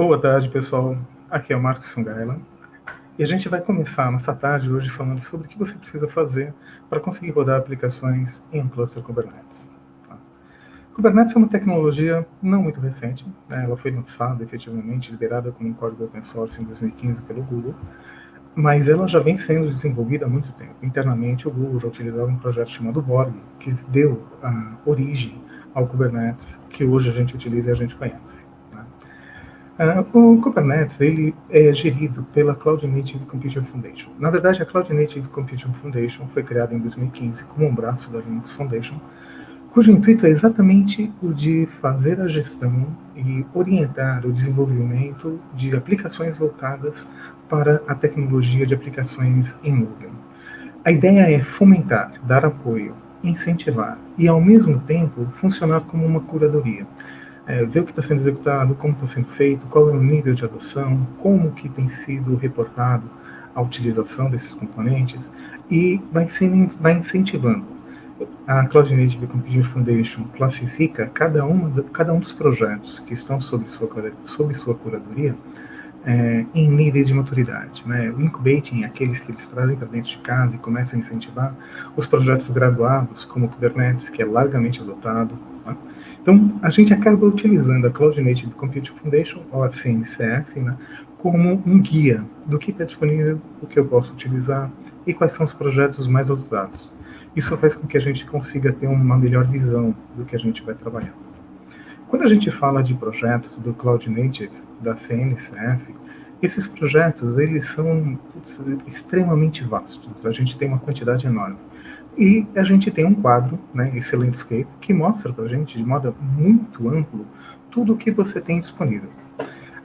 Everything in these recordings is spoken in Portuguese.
Boa tarde, pessoal. Aqui é o Marcos Sungaila. E a gente vai começar a nossa tarde hoje falando sobre o que você precisa fazer para conseguir rodar aplicações em um cluster Kubernetes. Tá? Kubernetes é uma tecnologia não muito recente, né? Ela foi lançada, efetivamente, liberada como um código open source em 2015 pelo Google, mas ela já vem sendo desenvolvida há muito tempo. Internamente, o Google já utilizava um projeto chamado Borg, que deu a origem ao Kubernetes, que hoje a gente utiliza e a gente conhece. O Kubernetes ele é gerido pela Cloud Native Computing Foundation. Na verdade, a Cloud Native Computing Foundation foi criada em 2015 como um braço da Linux Foundation, cujo intuito é exatamente o de fazer a gestão e orientar o desenvolvimento de aplicações voltadas para a tecnologia de aplicações em nuvem. A ideia é fomentar, dar apoio, incentivar e, ao mesmo tempo, funcionar como uma curadoria. Ver o que está sendo executado, como está sendo feito, qual é o nível de adoção, como que tem sido reportado a utilização desses componentes e vai incentivando. A Cloud Native Computing Foundation classifica cada um dos projetos que estão sob sua curadoria em níveis de maturidade. Né? O incubating é aqueles que eles trazem para dentro de casa e começam a incentivar os projetos graduados, como o Kubernetes, que é largamente adotado. Tá? Então, a gente acaba utilizando a Cloud Native Computing Foundation, ou a CNCF, né, como um guia do que está disponível, o que eu posso utilizar e quais são os projetos mais usados. Isso faz com que a gente consiga ter uma melhor visão do que a gente vai trabalhar. Quando a gente fala de projetos do Cloud Native, da CNCF, esses projetos eles são extremamente vastos, a gente tem uma quantidade enorme. E a gente tem um quadro, né, esse landscape, que mostra para a gente, de modo muito amplo, tudo o que você tem disponível.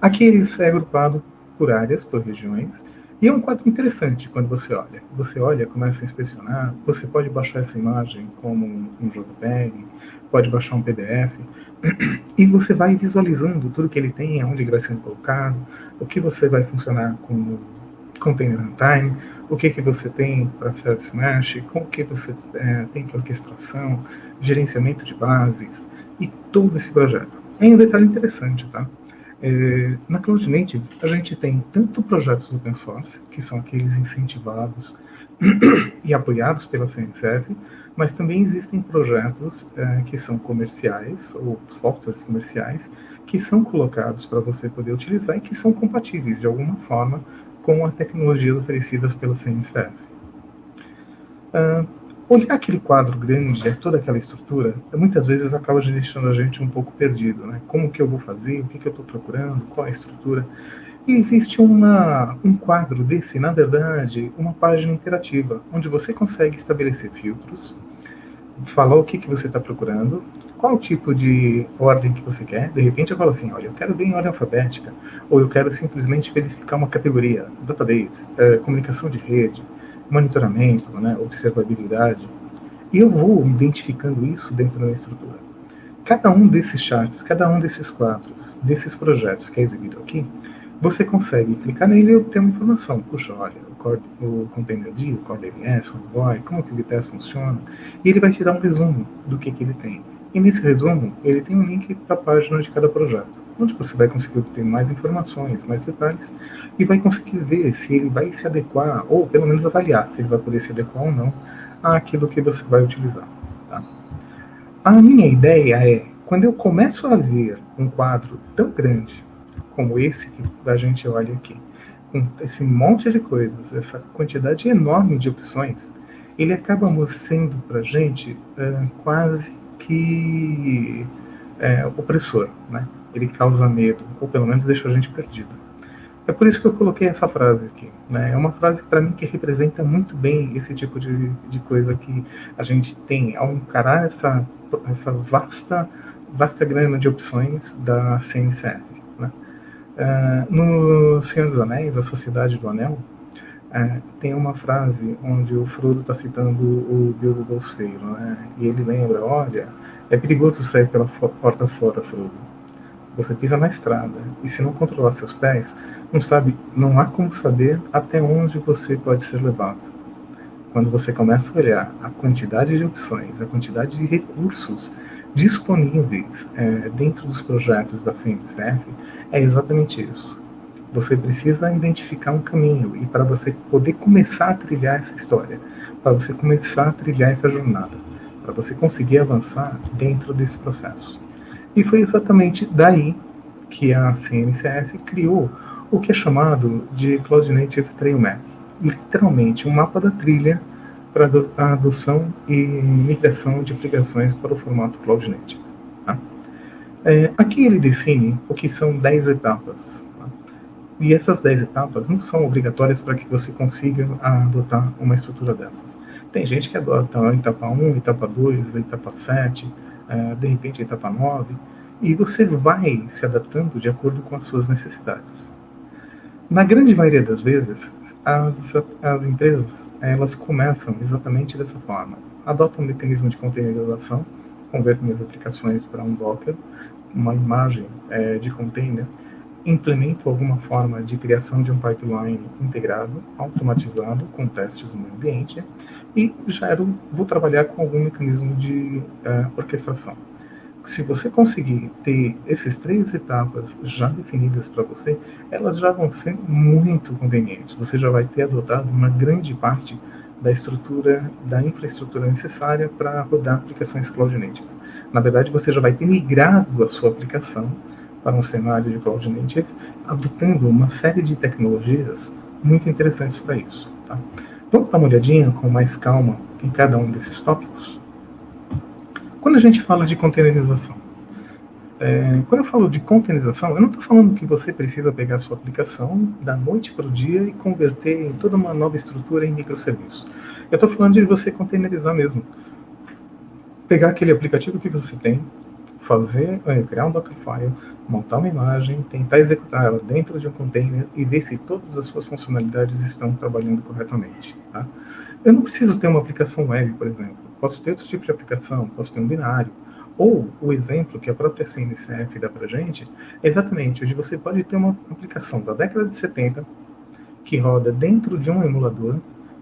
Aqui ele é agrupado por áreas, por regiões, e é um quadro interessante quando você olha. Você olha, começa a inspecionar, você pode baixar essa imagem como um JPEG, pode baixar um PDF, e você vai visualizando tudo que ele tem, aonde ele vai sendo colocado, o que você vai funcionar com container runtime, o que você tem para service mesh, como que você tem para orquestração, gerenciamento de bases e todo esse projeto. É um detalhe interessante, tá? Na Cloud Native, a gente tem tanto projetos open source, que são aqueles incentivados e apoiados pela CNCF, mas também existem projetos que são comerciais, ou softwares comerciais, que são colocados para você poder utilizar e que são compatíveis, de alguma forma, com a tecnologia oferecidas pela CNCF. Olhar aquele quadro grande, toda aquela estrutura, muitas vezes acaba deixando a gente um pouco perdido, né? Como que eu vou fazer, o que eu estou procurando, qual é a estrutura. E existe um quadro desse, na verdade, uma página interativa, onde você consegue estabelecer filtros, falar o que você está procurando, qual tipo de ordem que você quer. De repente eu falo assim, olha, eu quero bem em ordem alfabética, ou eu quero simplesmente verificar uma categoria, database, comunicação de rede, monitoramento, né, observabilidade, e eu vou identificando isso dentro da estrutura. Cada um desses charts, cada um desses quadros, desses projetos que é exibido aqui, você consegue clicar nele e obter uma informação. Puxa, olha, o Containerd, o Core DNS, o Envoy, como que o Vitess funciona, e ele vai te dar um resumo do que ele tem. E nesse resumo, ele tem um link para a página de cada projeto, onde você vai conseguir obter mais informações, mais detalhes, e vai conseguir ver se ele vai se adequar, ou pelo menos avaliar se ele vai poder se adequar ou não àquilo que você vai utilizar. Tá? A minha ideia é, quando eu começo a ver um quadro tão grande como esse que a gente olha aqui, com esse monte de coisas, essa quantidade enorme de opções, ele acaba sendo para a gente quase que opressor, né? Ele causa medo, ou pelo menos deixa a gente perdido. É por isso que eu coloquei essa frase aqui. Né? É uma frase para mim que representa muito bem esse tipo de coisa que a gente tem ao encarar essa vasta grana de opções da CNCF. Né? No Senhor dos Anéis, a Sociedade do Anel, tem uma frase onde o Frodo está citando o Bilbo Bolseiro, né? E ele lembra, olha, é perigoso sair pela porta fora, Frodo. Você pisa na estrada, e se não controlar seus pés, não há como saber até onde você pode ser levado. Quando você começa a olhar a quantidade de opções, a quantidade de recursos disponíveis dentro dos projetos da CNCF, É exatamente isso. Você precisa identificar um caminho, e para você poder começar a trilhar essa história, para você começar a trilhar essa jornada, para você conseguir avançar dentro desse processo. E foi exatamente daí que a CNCF criou o que é chamado de Cloud Native Trail Map, literalmente um mapa da trilha para a adoção e migração de aplicações para o formato Cloud Native. Tá? Aqui ele define o que são 10 etapas. Tá? E essas 10 etapas não são obrigatórias para que você consiga adotar uma estrutura dessas. Tem gente que adota a etapa 1, etapa 2, a etapa 7, de repente a etapa 9, e você vai se adaptando de acordo com as suas necessidades. Na grande maioria das vezes, as empresas elas começam exatamente dessa forma. Adotam um mecanismo de containerização, convertem as aplicações para um Docker, uma imagem de container, implemento alguma forma de criação de um pipeline integrado, automatizado, com testes no ambiente, e vou trabalhar com algum mecanismo de orquestração. Se você conseguir ter essas 3 etapas já definidas para você, elas já vão ser muito convenientes. Você já vai ter adotado uma grande parte da estrutura, da infraestrutura necessária para rodar aplicações Cloud Native. Na verdade, você já vai ter migrado a sua aplicação para um cenário de Cloud Native, adotando uma série de tecnologias muito interessantes para isso. Tá? Vamos dar uma olhadinha com mais calma em cada um desses tópicos? Quando a gente fala de containerização, quando eu falo de containerização, eu não estou falando que você precisa pegar a sua aplicação da noite para o dia e converter em toda uma nova estrutura em microserviços. Eu estou falando de você containerizar mesmo. Pegar aquele aplicativo que você tem, criar um Dockerfile, montar uma imagem, tentar executar ela dentro de um container e ver se todas as suas funcionalidades estão trabalhando corretamente. Tá? Eu não preciso ter uma aplicação web, por exemplo. Posso ter outro tipo de aplicação, posso ter um binário. Ou o exemplo que a própria CNCF dá para a gente é exatamente onde você pode ter uma aplicação da década de 70 que roda dentro de um emulador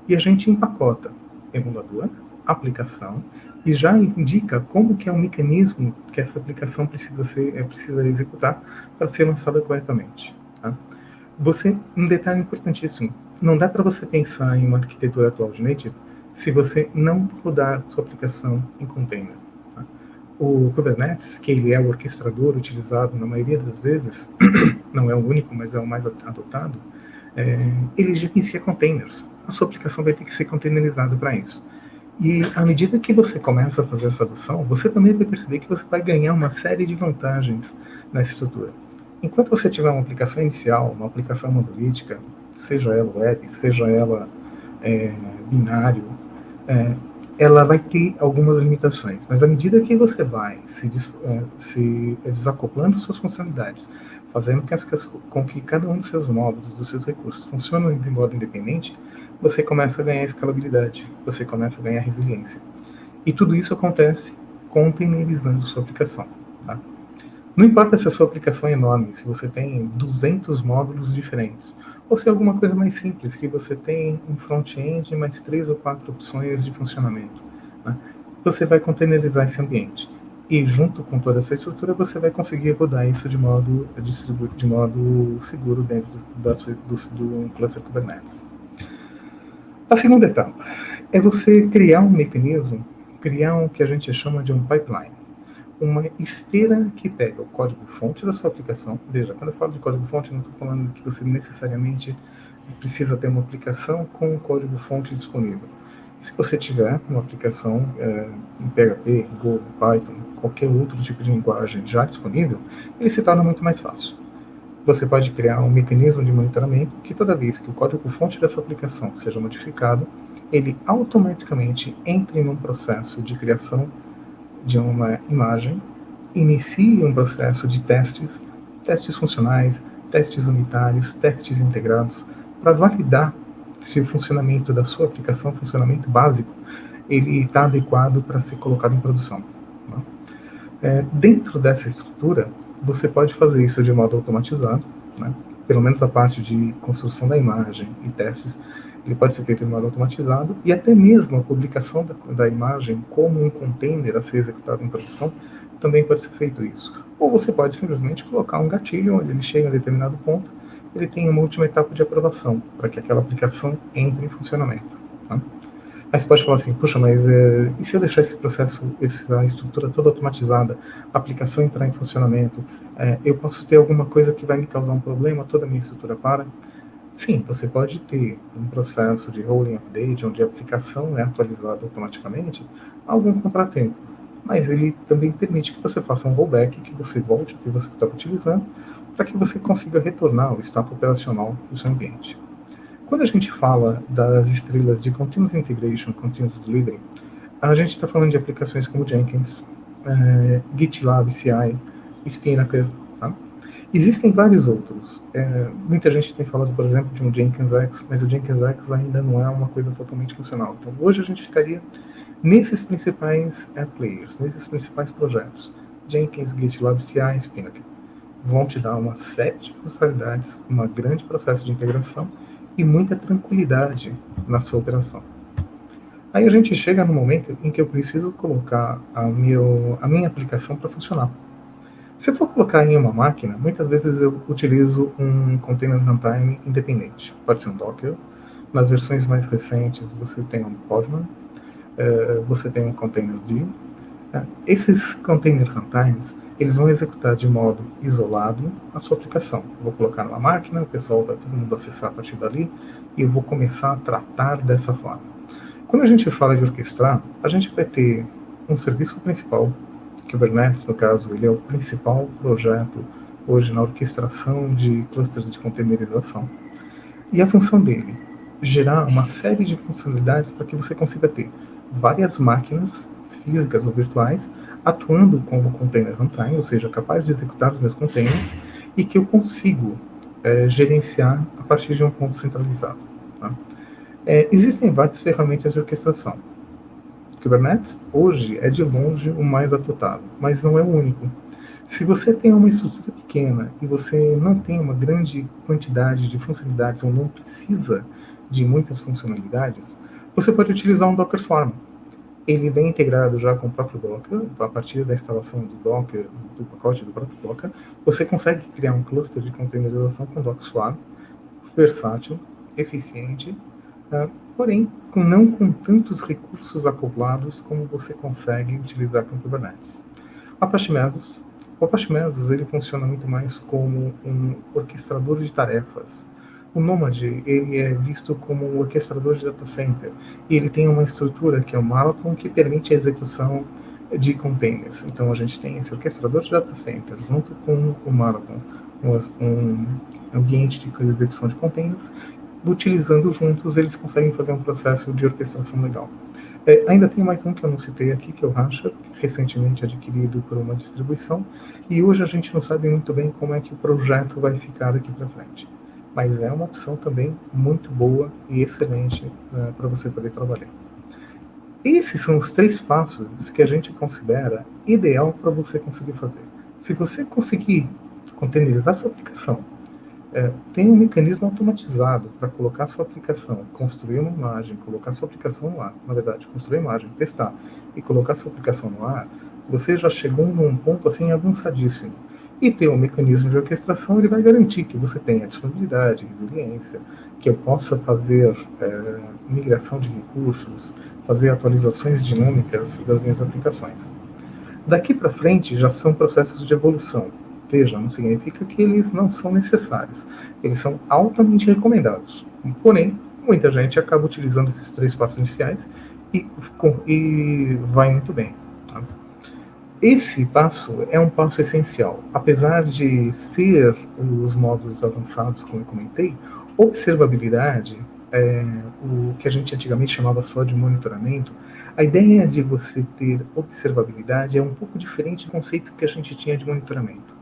e a gente empacota emulador, aplicação, e já indica como que é o mecanismo que essa aplicação precisa executar para ser lançada corretamente. Tá? Um detalhe importantíssimo, não dá para você pensar em uma arquitetura Cloud Native se você não rodar sua aplicação em container. Tá? O Kubernetes, que ele é o orquestrador utilizado na maioria das vezes, não é o único, mas é o mais adotado, ele gerencia containers. A sua aplicação vai ter que ser containerizada para isso. E à medida que você começa a fazer essa adoção, você também vai perceber que você vai ganhar uma série de vantagens nessa estrutura. Enquanto você tiver uma aplicação inicial, uma aplicação monolítica, seja ela web, seja ela binário, ela vai ter algumas limitações. Mas à medida que você vai se desacoplando suas funcionalidades, fazendo com que cada um dos seus módulos, dos seus recursos, funcionem de modo independente, você começa a ganhar escalabilidade, você começa a ganhar resiliência. E tudo isso acontece containerizando sua aplicação. Tá? Não importa se a sua aplicação é enorme, se você tem 200 módulos diferentes, ou se é alguma coisa mais simples, que você tem um front-end mais 3 ou 4 opções de funcionamento. Né? Você vai containerizar esse ambiente. E junto com toda essa estrutura, você vai conseguir rodar isso de modo seguro dentro do cluster Kubernetes. A segunda etapa é você criar um mecanismo, criar o que a gente chama de um pipeline. Uma esteira que pega o código-fonte da sua aplicação. Veja, quando eu falo de código-fonte, não estou falando que você necessariamente precisa ter uma aplicação com o código-fonte disponível. Se você tiver uma aplicação em PHP, Go, Python, qualquer outro tipo de linguagem já disponível, ele se torna muito mais fácil. Você pode criar um mecanismo de monitoramento que toda vez que o código-fonte dessa aplicação seja modificado, ele automaticamente entre em um processo de criação de uma imagem, inicie um processo de testes funcionais, testes unitários, testes integrados, para validar se o funcionamento da sua aplicação, funcionamento básico, ele está adequado para ser colocado em produção. Dentro dessa estrutura, você pode fazer isso de modo automatizado, né? Pelo menos a parte de construção da imagem e testes, ele pode ser feito de modo automatizado, e até mesmo a publicação da imagem como um container a ser executado em produção, também pode ser feito isso. ou você pode simplesmente colocar um gatilho onde ele chega a determinado ponto, ele tem uma última etapa de aprovação, para que aquela aplicação entre em funcionamento. Tá? Aí você pode falar assim, puxa, mas e se eu deixar esse processo, essa estrutura toda automatizada, a aplicação entrar em funcionamento, eu posso ter alguma coisa que vai me causar um problema, toda a minha estrutura para? Sim, você pode ter um processo de rolling update, onde a aplicação é atualizada automaticamente, algum contratempo, mas ele também permite que você faça um rollback, que você volte ao que você estava utilizando, para que você consiga retornar ao estado operacional do seu ambiente. Quando a gente fala das estrelas de Continuous Integration, Continuous Delivery, a gente está falando de aplicações como Jenkins, GitLab CI, Spinnaker. Tá? Existem vários outros. Muita gente tem falado, por exemplo, de um JenkinsX, mas o JenkinsX ainda não é uma coisa totalmente funcional. Então, hoje a gente ficaria nesses principais players, nesses principais projetos. Jenkins, GitLab CI, Spinnaker. Vão te dar uma série de funcionalidades, um grande processo de integração e muita tranquilidade na sua operação. Aí a gente chega no momento em que eu preciso colocar a minha aplicação para funcionar. Se eu for colocar em uma máquina, muitas vezes eu utilizo um container runtime independente. Pode ser um Docker. Nas versões mais recentes você tem um Podman, você tem um containerd. Esses container runtimes, eles vão executar de modo isolado a sua aplicação. Eu vou colocar numa máquina, o pessoal vai todo mundo acessar a partir dali, e eu vou começar a tratar dessa forma. Quando a gente fala de orquestrar, a gente vai ter um serviço principal, Kubernetes, no caso, ele é o principal projeto hoje na orquestração de clusters de containerização. E a função dele, gerar uma série de funcionalidades para que você consiga ter várias máquinas físicas ou virtuais atuando como container runtime, ou seja, capaz de executar os meus containers e que eu consigo gerenciar a partir de um ponto centralizado. Tá? Existem várias ferramentas de orquestração. Kubernetes, hoje, é de longe o mais adotado, mas não é o único. Se você tem uma estrutura pequena e você não tem uma grande quantidade de funcionalidades ou não precisa de muitas funcionalidades, você pode utilizar um Docker Swarm. Ele vem integrado já com o próprio Docker, a partir da instalação do Docker, do pacote do próprio Docker, você consegue criar um cluster de containerização com Docker Swarm, versátil, eficiente, porém não com tantos recursos acoplados como você consegue utilizar com Kubernetes. O Apache Mesos ele funciona muito mais como um orquestrador de tarefas. O Nomad ele é visto como um orquestrador de data center e ele tem uma estrutura que é o Marathon que permite a execução de containers. Então a gente tem esse orquestrador de data center junto com o Marathon, um ambiente de execução de containers. Utilizando juntos, eles conseguem fazer um processo de orquestração legal. Ainda tem mais um que eu não citei aqui, que é o Rancher, recentemente adquirido por uma distribuição, e hoje a gente não sabe muito bem como é que o projeto vai ficar daqui para frente. Mas é uma opção também muito boa e excelente para você poder trabalhar. Esses são os 3 passos que a gente considera ideal para você conseguir fazer. Se você conseguir containerizar sua aplicação, tem um mecanismo automatizado para colocar sua aplicação, construir uma imagem, colocar sua aplicação no ar, na verdade, construir a imagem, testar e colocar sua aplicação no ar, você já chegou num ponto assim avançadíssimo. E ter um mecanismo de orquestração, ele vai garantir que você tenha disponibilidade, resiliência, que eu possa fazer migração de recursos, fazer atualizações dinâmicas das minhas aplicações. Daqui para frente já são processos de evolução. Veja, não significa que eles não são necessários. Eles são altamente recomendados. Porém, muita gente acaba utilizando esses 3 passos iniciais e vai muito bem. Tá? Esse passo é um passo essencial. Apesar de ser os módulos avançados, como eu comentei, observabilidade, o que a gente antigamente chamava só de monitoramento, a ideia de você ter observabilidade é um pouco diferente do conceito que a gente tinha de monitoramento.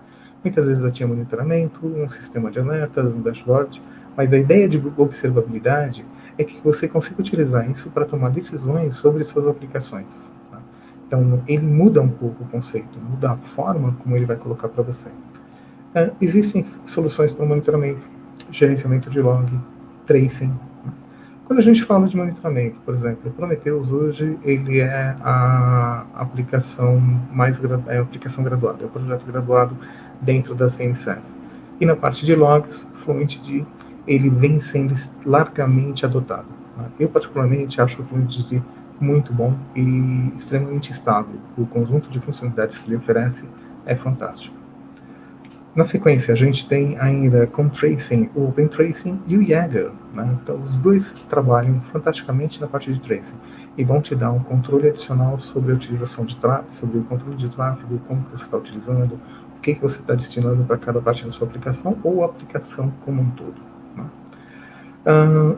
Muitas vezes eu tinha monitoramento, um sistema de alertas, um dashboard, mas a ideia de observabilidade é que você consiga utilizar isso para tomar decisões sobre suas aplicações. Tá? Então, ele muda um pouco o conceito, muda a forma como ele vai colocar para você. Existem soluções para monitoramento, gerenciamento de log, tracing. Quando a gente fala de monitoramento, por exemplo, o Prometheus hoje ele é a aplicação a aplicação graduada, é o projeto graduado dentro da CNCF. E na parte de logs, Fluentd ele vem sendo largamente adotado. Eu particularmente acho o Fluentd muito bom e extremamente estável. O conjunto de funcionalidades que ele oferece é fantástico. Na sequência, a gente tem ainda com Tracing, o Open Tracing e o Jaeger. Né? Então, os dois trabalham fantasticamente na parte de Tracing e vão te dar um controle adicional sobre a utilização de tráfego, sobre o controle de tráfego, como você está utilizando, o que você está destinando para cada parte da sua aplicação ou a aplicação como um todo. Né?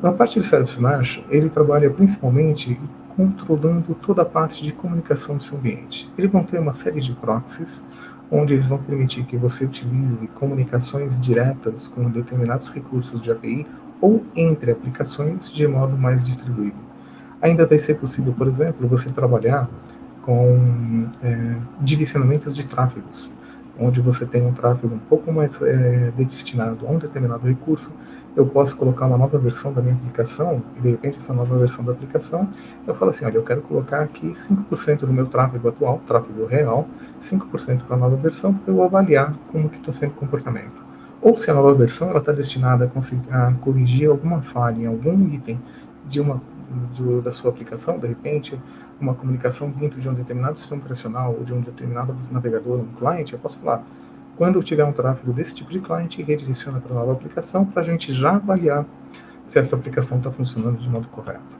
A parte de Service Mesh, ele trabalha principalmente controlando toda a parte de comunicação do seu ambiente. Eles vão ter uma série de proxies, onde eles vão permitir que você utilize comunicações diretas com determinados recursos de API ou entre aplicações de modo mais distribuído. Ainda vai ser possível, por exemplo, você trabalhar com direcionamentos de tráfegos, onde você tem um tráfego um pouco mais destinado a um determinado recurso. Eu posso colocar uma nova versão da minha aplicação, e de repente essa nova versão da aplicação, eu falo assim, olha, eu quero colocar aqui 5% do meu tráfego atual, tráfego real, 5% para a nova versão, para eu avaliar como que está sendo o comportamento. Ou se a nova versão está destinada a corrigir alguma falha em algum item da sua aplicação, de repente, uma comunicação vindo de um determinado sistema operacional ou de um determinado navegador, um cliente, eu posso falar, quando eu tiver um tráfego desse tipo de cliente, redireciona para a nova aplicação para a gente já avaliar se essa aplicação está funcionando de modo correto.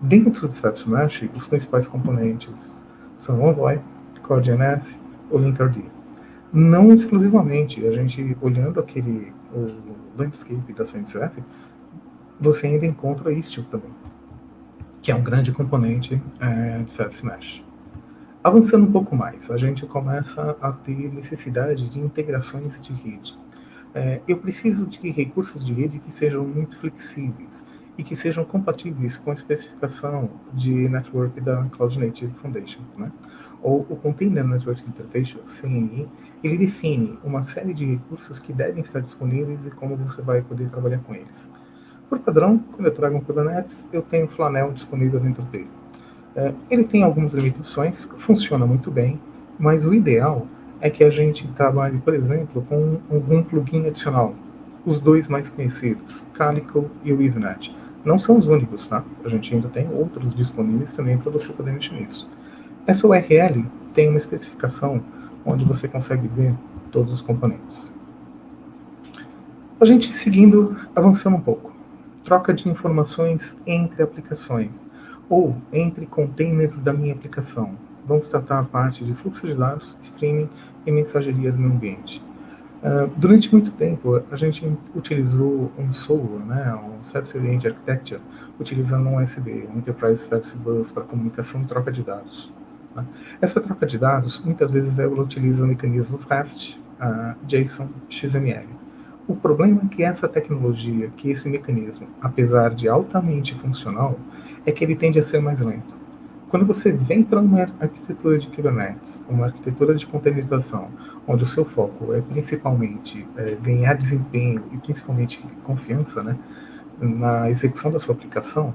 Dentro do Service Mesh, os principais componentes são o Envoy, CoreDNS, o Linkerd. Não exclusivamente, a gente olhando o landscape da CNCF, você ainda encontra Istio também, que é um grande componente de Service Mesh. Avançando um pouco mais, a gente começa a ter necessidade de integrações de rede. Eu preciso de recursos de rede que sejam muito flexíveis e que sejam compatíveis com a especificação de network da Cloud Native Foundation, né? Ou o Container Network Interface, CNI, ele define uma série de recursos que devem estar disponíveis e como você vai poder trabalhar com eles. Por padrão, quando eu trago um Kubernetes, eu tenho o Flanel disponível dentro dele. Ele tem algumas limitações, funciona muito bem, mas o ideal é que a gente trabalhe, por exemplo, com algum plugin adicional. Os dois mais conhecidos, Calico e o Evenet. Não são os únicos, tá? A gente ainda tem outros disponíveis também para você poder mexer nisso. Essa URL tem uma especificação onde você consegue ver todos os componentes. A gente seguindo, avançando um pouco. Troca de informações entre aplicações ou entre containers da minha aplicação. Vamos tratar a parte de fluxo de dados, streaming e mensageria do meu ambiente. Durante muito tempo, a gente utilizou um SOA, né, um Service Oriented Architecture, utilizando um USB, um Enterprise Service Bus, para comunicação e troca de dados. Né? Essa troca de dados, muitas vezes, ela utiliza mecanismos REST, JSON, XML. O problema é que essa tecnologia, que esse mecanismo, apesar de altamente funcional, é que ele tende a ser mais lento. Quando você vem para uma arquitetura de Kubernetes, uma arquitetura de containerização, onde o seu foco é principalmente ganhar desempenho e principalmente confiança, né, na execução da sua aplicação,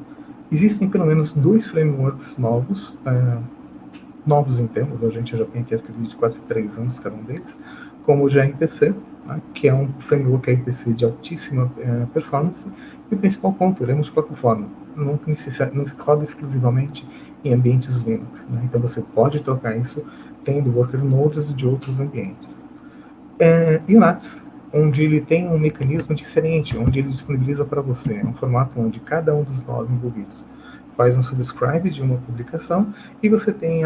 existem pelo menos 2 frameworks novos em termos, a gente já tem aqui, acredito, de quase 3 anos cada um deles, como o gRPC, né, que é um framework RPC de altíssima performance, e o principal ponto, ele é multiplataforma, não se roda exclusivamente em ambientes Linux, né? Então você pode tocar isso tendo worker nodes de outros ambientes. E o NATS, onde ele tem um mecanismo diferente, onde ele disponibiliza para você um formato onde cada um dos nós envolvidos faz um subscribe de uma publicação e você tem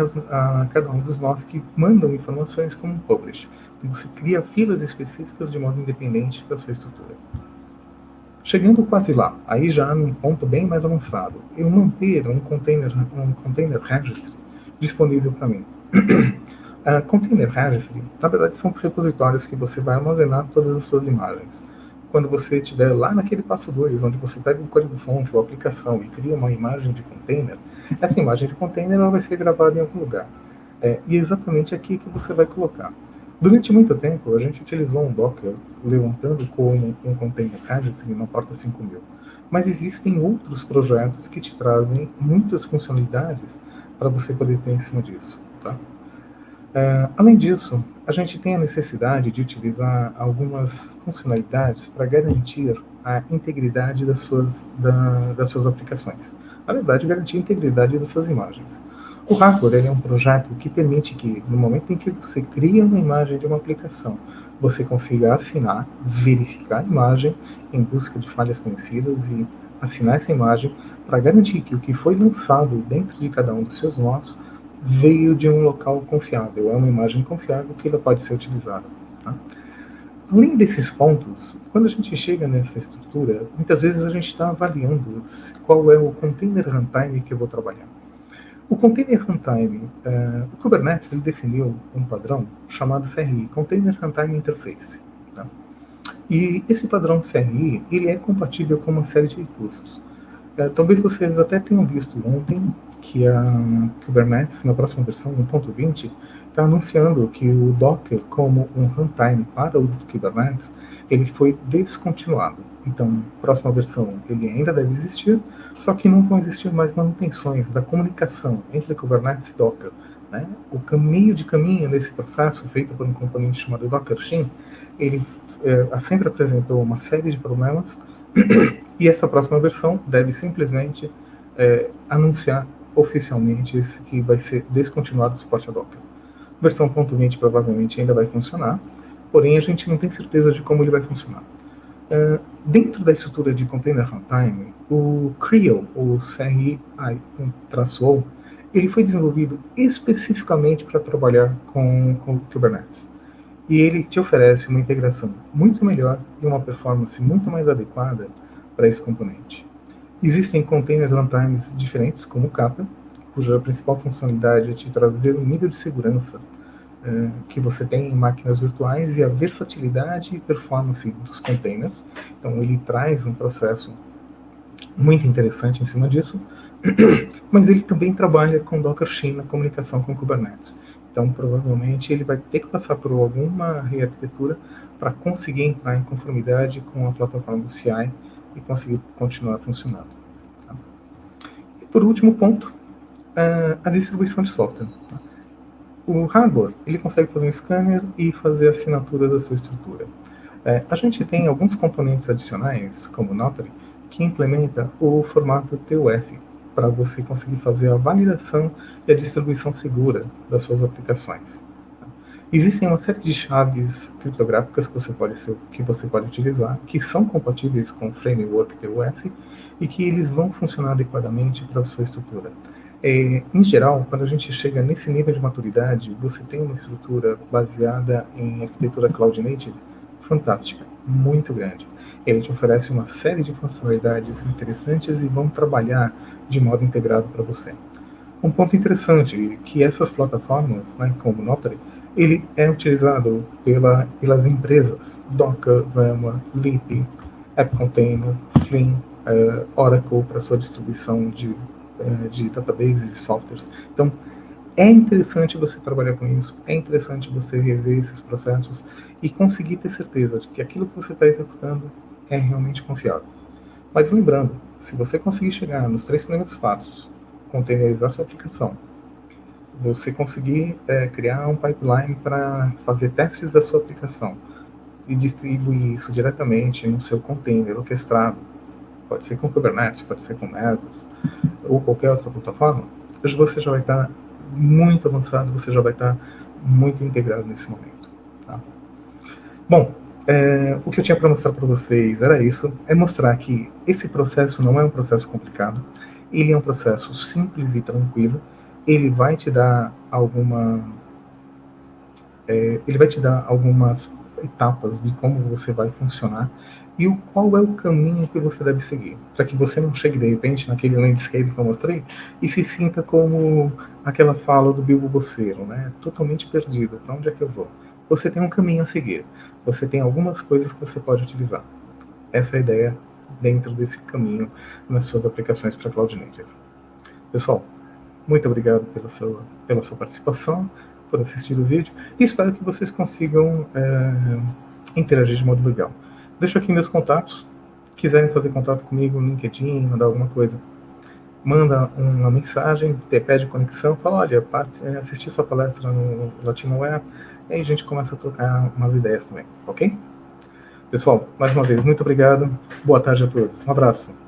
cada um dos nós que mandam informações como um publish. Então você cria filas específicas de modo independente para a sua estrutura. Chegando quase lá, aí já num ponto bem mais avançado, eu manter um container registry disponível para mim. Container registry, na verdade, são repositórios que você vai armazenar todas as suas imagens. Quando você estiver lá naquele passo 2, onde você pega o código-fonte ou a aplicação e cria uma imagem de container, essa imagem de container ela vai ser gravada em algum lugar. E é exatamente aqui que você vai colocar. Durante muito tempo, a gente utilizou um Docker levantando como um container registry na porta 5000. Mas existem outros projetos que te trazem muitas funcionalidades para você poder ter em cima disso, tá? Além disso, a gente tem a necessidade de utilizar algumas funcionalidades para garantir a integridade das suas aplicações. Na verdade, garantir a integridade das suas imagens. O Hardware ele é um projeto que permite que, no momento em que você cria uma imagem de uma aplicação, você consiga assinar, verificar a imagem em busca de falhas conhecidas e assinar essa imagem para garantir que o que foi lançado dentro de cada um dos seus nós veio de um local confiável, é uma imagem confiável que ela pode ser utilizada. Tá? Além desses pontos, quando a gente chega nessa estrutura, muitas vezes a gente está avaliando qual é o container runtime que eu vou trabalhar. O container runtime, o Kubernetes ele definiu um padrão chamado CRI, Container Runtime Interface. Tá? E esse padrão CRI ele é compatível com uma série de recursos. Talvez vocês até tenham visto ontem que a Kubernetes, na próxima versão 1.20, está anunciando que o Docker, como um runtime para o Kubernetes, ele foi descontinuado. Então, próxima versão ele ainda deve existir, só que não vão existir mais manutenções da comunicação entre Kubernetes e Docker. Né? O caminho nesse processo, feito por um componente chamado Docker Shim, ele sempre apresentou uma série de problemas e essa próxima versão deve simplesmente anunciar oficialmente que vai ser descontinuado o suporte a Docker. Versão 1.20 provavelmente ainda vai funcionar, porém a gente não tem certeza de como ele vai funcionar. Dentro da estrutura de Container Runtime, o CRI-O, ou CRI-O, ele foi desenvolvido especificamente para trabalhar com Kubernetes. E ele te oferece uma integração muito melhor e uma performance muito mais adequada para esse componente. Existem container runtimes diferentes, como o Kata, cuja principal funcionalidade é te trazer um nível de segurança que você tem em máquinas virtuais e a versatilidade e performance dos containers. Então ele traz um processo muito interessante em cima disso, mas ele também trabalha com Docker Shim na comunicação com Kubernetes. Então, provavelmente, ele vai ter que passar por alguma rearquitetura para conseguir entrar em conformidade com a plataforma do CI e conseguir continuar funcionando. Tá? E por último ponto, a distribuição de software. Tá? O hardware, ele consegue fazer um scanner e fazer a assinatura da sua estrutura. A gente tem alguns componentes adicionais, como o Notary, que implementa o formato TUF, para você conseguir fazer a validação e a distribuição segura das suas aplicações. Existem uma série de chaves criptográficas que você pode utilizar, que são compatíveis com o framework TUF e que eles vão funcionar adequadamente para a sua estrutura. Em geral, quando a gente chega nesse nível de maturidade, você tem uma estrutura baseada em arquitetura Cloud Native fantástica, muito grande. Ele te oferece uma série de funcionalidades interessantes e vão trabalhar de modo integrado para você. Um ponto interessante é que essas plataformas, né, como o Notary, ele é utilizado pelas empresas Docker, VMware, Leap, App Container, Flink, Oracle para sua distribuição de databases e softwares. Então, é interessante você trabalhar com isso, é interessante você rever esses processos e conseguir ter certeza de que aquilo que você está executando é realmente confiável. Mas lembrando, se você conseguir chegar nos 3 primeiros passos, containerizar sua aplicação, você conseguir criar um pipeline para fazer testes da sua aplicação e distribuir isso diretamente no seu container orquestrado, pode ser com Kubernetes, pode ser com Mesos, ou qualquer outra plataforma, hoje você já vai estar muito avançado, você já vai estar muito integrado nesse momento. Tá? Bom, o que eu tinha para mostrar para vocês era isso, é mostrar que esse processo não é um processo complicado, ele é um processo simples e tranquilo, ele vai te dar algumas etapas de como você vai funcionar e qual é o caminho que você deve seguir, para que você não chegue de repente naquele landscape que eu mostrei e se sinta como aquela fala do Bilbo Bolseiro, né? Totalmente perdido, para onde é que eu vou? Você tem um caminho a seguir, você tem algumas coisas que você pode utilizar. Essa é a ideia dentro desse caminho nas suas aplicações para Cloud Native. Pessoal, muito obrigado pela sua participação, por assistir o vídeo e espero que vocês consigam interagir de modo legal. Deixo aqui meus contatos, quiserem fazer contato comigo no LinkedIn, mandar alguma coisa, manda uma mensagem, pede conexão, fala, olha, assisti sua palestra no Latinoware, e aí a gente começa a trocar umas ideias também, ok? Pessoal, mais uma vez, muito obrigado, boa tarde a todos, um abraço.